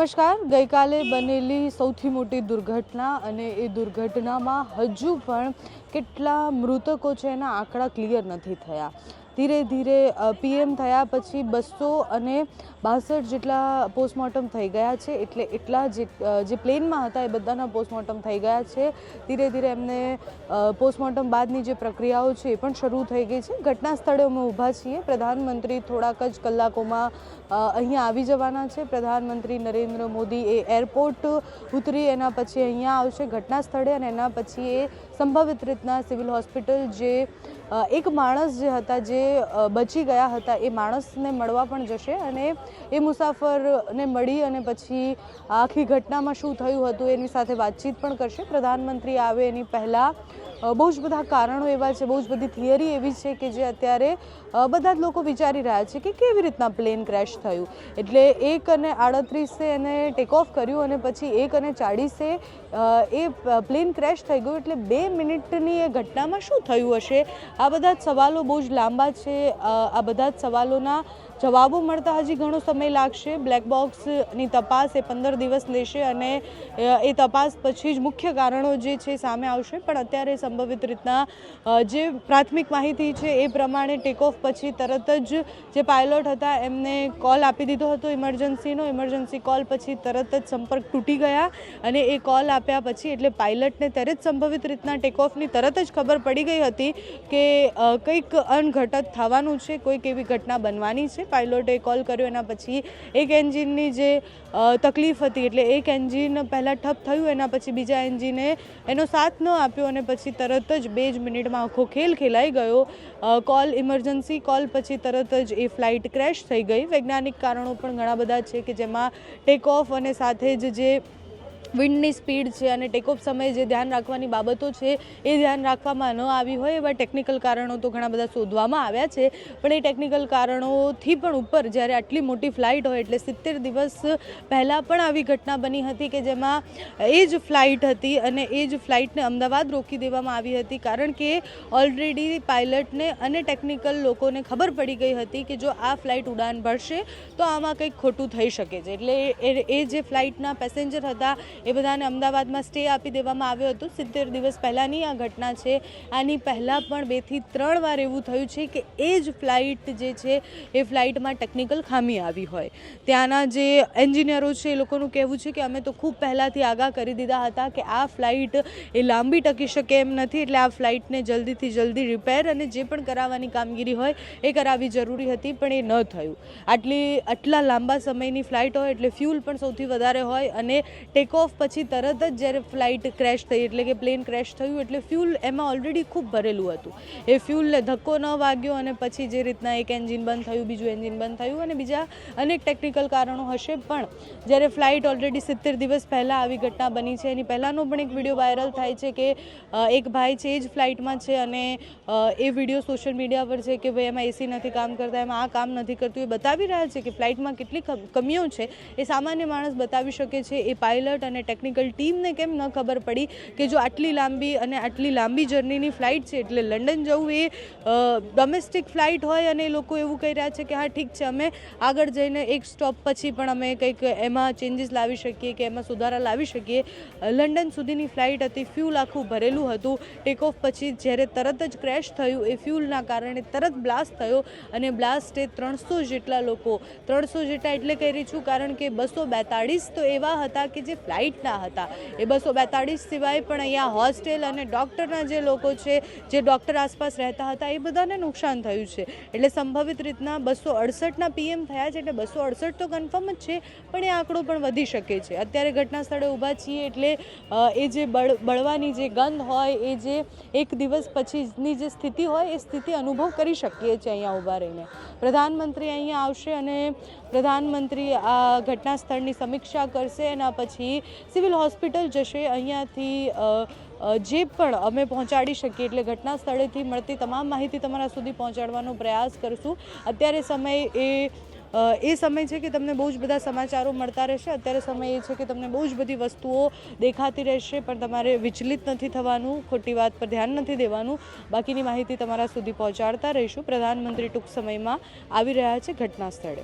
નમસ્કાર। ગઈકાલે બનેલી સૌથી મોટી દુર્ઘટના અને એ દુર્ઘટનામાં હજુ પણ કેટલા મૃતકો છે એના આંકડા ક્લિયર નથી થયા। ધીરે ધીરે પીએમ થયા પછી 262 જેટલા પોસ્ટમોર્ટમ થઈ ગયા છે, એટલે એટલા જે પ્લેનમાં હતા એ બધાના પોસ્ટમોર્ટમ થઈ ગયા છે। ધીરે ધીરે એમને પોસ્ટમોર્ટમ બાદની જે પ્રક્રિયાઓ છે એ પણ શરૂ થઈ ગઈ છે। ઘટના સ્થળે અમે ઊભા છીએ। પ્રધાનમંત્રી થોડાક જ કલાકોમાં અહીંયા આવી જવાના છે। પ્રધાનમંત્રી નરેન્દ્ર મોદી એ એરપોર્ટ ઉતરી એના પછી અહીંયા આવશે ઘટના સ્થળે, અને એના પછી એ સંભવિત રીતના સિવિલ હોસ્પિટલ જે એક માણસ જે હતા જે બચી ગયા હતા એ માણસને મળવા પણ જશે, અને એ મુસાફરને મળી અને પછી આખી ઘટનામાં શું થયું હતું એની સાથે વાતચીત પણ કરશે। પ્રધાનમંત્રી આવે એની પહેલાં બહુ જ બધા કારણો એવા છે, બહુ જ બધી થિયરી એવી છે કે જે અત્યારે બધા જ લોકો વિચારી રહ્યા છે કે કેવી રીતના પ્લેન ક્રેશ થયું। એટલે 1:38 એને ટેક ઓફ કર્યું અને પછી 1:40 એ પ્લેન ક્રેશ થઈ ગયું, એટલે 2 મિનિટની એ ઘટનામાં શું થયું હશે? આ બધા જ સવાલો બહુ જ લાંબા છે। આ બધા જ સવાલોના જવાબો મળતા હજી ઘણો સમય લાગશે। બ્લેક બોક્સની તપાસ એ 15 દિવસ લેશે અને એ તપાસ પછી જ મુખ્ય કારણો જે છે સામે આવશે। પણ અત્યારે સંભવિત રીતના જે પ્રાથમિક માહિતી છે એ પ્રમાણે ટેક ઓફ પછી તરત જ જે પાયલોટ હતા એમને કોલ આપી દીધો હતો ઇમરજન્સી કોલ, પછી તરત જ સંપર્ક તૂટી ગયા અને એ કોલ આપ્યા પછી એટલે પાયલટને ત્યારે જ સંભવિત રીતના ટેક ઓફની તરત જ ખબર પડી ગઈ હતી કે કંઈક અણઘટત થવાનું છે, કોઈક એવી ઘટના બનવાની છે। પાયલોટે કોલ કર્યો એના પછી એક એન્જિનની જે તકલીફ હતી, એટલે એક એન્જિન પહેલાં ઠપ થયું, એના પછી બીજા એન્જિને એનો સાથ ન આપ્યો અને પછી તરત જ 2 જ મિનિટમાં આખો ખેલ ખેલાઈ ગયો। કોલ ઇમરજન્સી કોલ પછી તરત જ એ ફ્લાઇટ ક્રેશ થઈ ગઈ। વૈજ્ઞાનિક કારણો પણ ઘણા બધા છે કે જેમાં ટેક ઓફ અને સાથે જ જે વિન્ડની સ્પીડ છે અને ટેકઓફ સમયે જે ધ્યાન રાખવાની બાબતો છે એ ધ્યાન રાખવામાં ન આવી હોય એવા ટેકનિકલ કારણો તો ઘણા બધા શોધવામાં આવ્યા છે। પણ એ ટેકનિકલ કારણોથી પણ ઉપર જ્યારે આટલી મોટી ફ્લાઇટ હોય એટલે 70 દિવસ પહેલાં પણ આવી ઘટના બની હતી કે જેમાં એ જ ફ્લાઇટ હતી અને એ જ ફ્લાઇટને અમદાવાદ રોકી દેવામાં આવી હતી, કારણ કે ઓલરેડી પાયલટને અને ટેકનિકલ લોકોને ખબર પડી ગઈ હતી કે જો આ ફ્લાઇટ ઉડાન ભરશે તો આમાં કંઈક ખોટું થઈ શકે છે। એટલે એ જે ફ્લાઇટના પેસેન્જર હતા એ બધાને અમદાવાદમાં સ્ટે આપી દેવામાં આવ્યો હતો। 70 દિવસ પહેલાંની આ ઘટના છે। આની પહેલાં પણ 2 થી 3 વાર એવું થયું છે કે એ જ ફ્લાઇટ જે છે એ ફ્લાઇટમાં ટેકનિકલ ખામી આવી હોય। ત્યાંના જે એન્જિનિયરો છે એ લોકોનું કહેવું છે કે અમે તો ખૂબ પહેલાંથી આગાહ કરી દીધા હતા કે આ ફ્લાઇટ એ લાંબી ટકી શકે એમ નથી, એટલે આ ફ્લાઇટને જલ્દીથી જલ્દી રિપેર અને જે પણ કરાવવાની કામગીરી હોય એ કરાવવી જરૂરી હતી, પણ એ ન થયું। આટલા લાંબા સમયની ફ્લાઇટ હોય એટલે ફ્યુલ પણ સૌથી વધારે હોય અને ટેક ઓફ પછી તરત જ જ્યારે ફ્લાઇટ ક્રેશ થઈ એટલે કે પ્લેન ક્રેશ થયું એટલે ફ્યુલ એમાં ઓલરેડી ખૂબ ભરેલું હતું। એ ફ્યુલને ધક્કો ન વાગ્યો અને પછી જે રીતના એક એન્જિન બંધ થયું, બીજું એન્જિન બંધ થયું અને બીજા અનેક ટેકનિકલ કારણો હશે, પણ જ્યારે ફ્લાઇટ ઓલરેડી 70 દિવસ પહેલાં આવી ઘટના બની છે એની પહેલાંનો પણ એક વિડીયો વાયરલ થાય છે કે એક ભાઈ છે એ જ ફ્લાઇટમાં છે અને એ વિડીયો સોશિયલ મીડિયા પર છે કે ભાઈ એમાં એસી નથી કામ કરતા, એમાં આ કામ નથી કરતું। એ બતાવી રહ્યા છે કે ફ્લાઇટમાં કેટલી કમીઓ છે એ સામાન્ય માણસ બતાવી શકે છે। એ પાયલટ અને ટેકનિકલ ટીમને કેમ ન ખબર પડી કે જો આટલી લાંબી જર્નીની ફ્લાઇટ છે એટલે લંડન જવું એ ડોમેસ્ટિક ફ્લાઇટ હોય અને એ લોકો એવું કહી રહ્યા છે કે હા ઠીક છે અમે આગળ જઈને એક સ્ટોપ પછી પણ અમે કંઈક એમાં ચેન્જીસ લાવી શકીએ કે એમાં સુધારા લાવી શકીએ। લંડન સુધીની ફ્લાઇટ હતી, ફ્યુલ આખું ભરેલું હતું। ટેક ઓફ પછી જ્યારે તરત જ ક્રેશ થયું એ ફ્યુલના કારણે તરત બ્લાસ્ટ થયો અને બ્લાસ્ટે 300 જેટલા લોકો, 300 જેટલા એટલે કહી રહી છું કારણ કે 242 તો એવા હતા કે જે ફ્લાઇટના હતા। એ 242 સિવાય પણ અહીંયા હોસ્ટેલ અને ડૉક્ટરના જે લોકો છે, જે ડૉક્ટર આસપાસ રહેતા હતા, એ બધાને નુકસાન થયું છે। એટલે સંભવિત રીતના 268ના પીએમ થયા છે એટલે 268 તો કન્ફર્મ જ છે, પણ એ આંકડો પણ વધી શકે છે। અત્યારે ઘટના સ્થળે ઊભા છીએ એટલે એ જે બળવાની જે ગંધ હોય, એ જે એક દિવસ પછીની જે સ્થિતિ હોય એ સ્થિતિ અનુભવ કરી શકીએ છીએ અહીંયા ઊભા રહીને। પ્રધાનમંત્રી અહીંયા આવશે અને પ્રધાનમંત્રી આ ઘટના સ્થળની સમીક્ષા કરશે, એના પછી સિવિલ હોસ્પિટલ જશે। અહીંયાથી જે પણ અમે પહોંચાડી શકીએ એટલે ઘટના સ્થળેથી મળતી તમામ માહિતી તમારા સુધી પહોંચાડવાનો પ્રયાસ કરશું। અત્યારે સમય છે કે તમને બહુ જ બધા સમાચારો મળતા રહેશે। અત્યારે સમય એ છે કે તમને બહુ જ બધી વસ્તુઓ દેખાતી રહેશે, પણ તમારે વિચલિત નથી થવાનું, ખોટી વાત પર ધ્યાન નથી દેવાનું। બાકીની માહિતી તમારા સુધી પહોંચાડતા રહીશું। પ્રધાનમંત્રી ટૂંક સમયમાં આવી રહ્યા છે ઘટના સ્થળે।